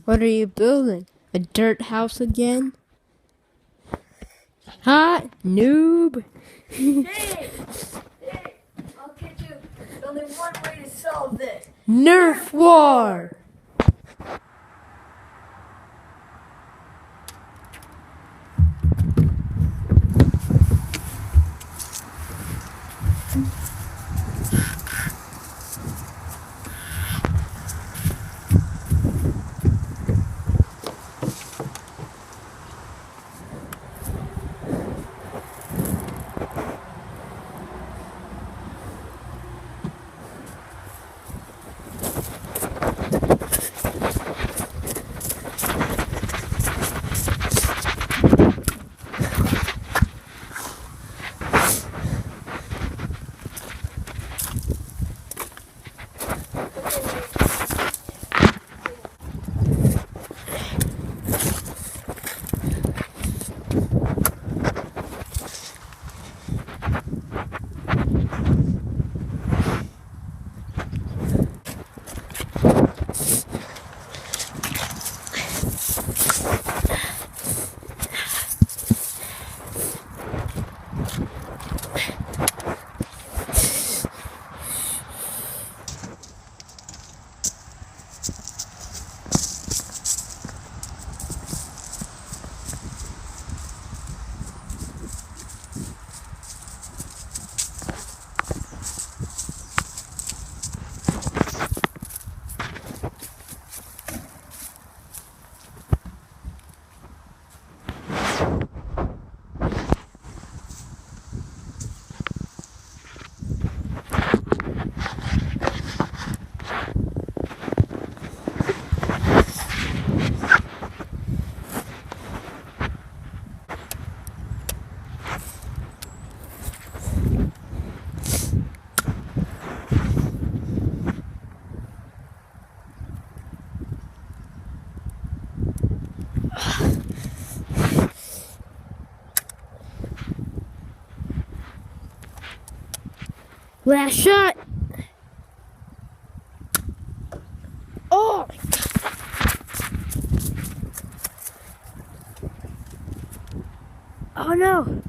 What are you building? A dirt house again? Hot noob! Hey, I'll catch you. There's only one way to solve this. Nerf war! Last shot! Oh! Oh no!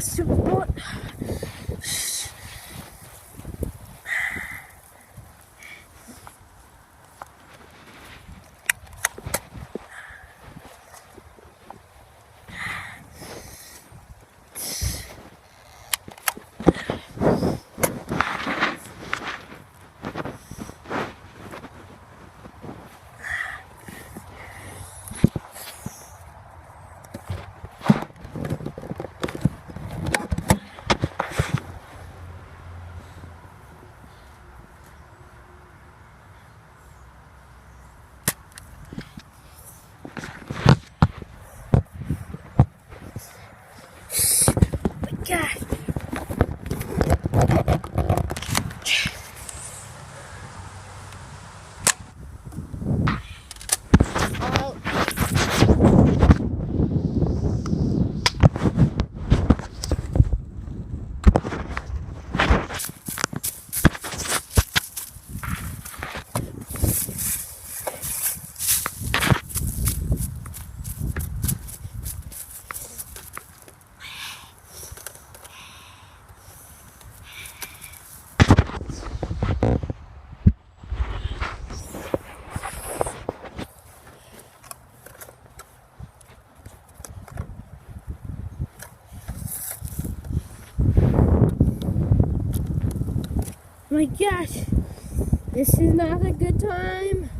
Support. God. My gosh, this is not a good time.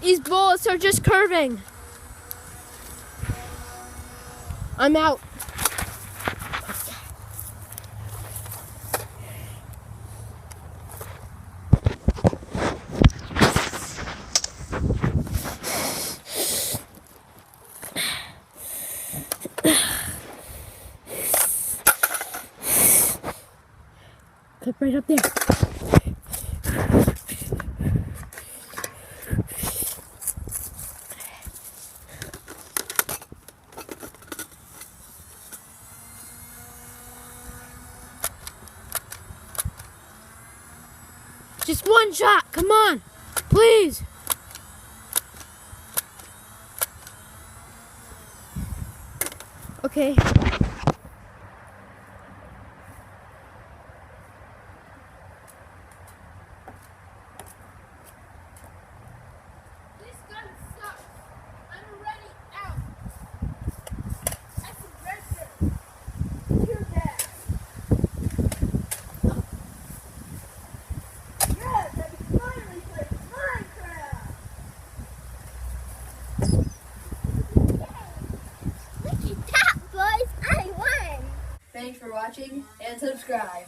These bullets are just curving. I'm out. Clip right up there. Just one shot, come on, please. Okay. This gun sucks. I'm already out. That's aggressive. Too bad. Yes, I can finally play Minecraft. Look at that, boys. I won. Thanks for watching and subscribe.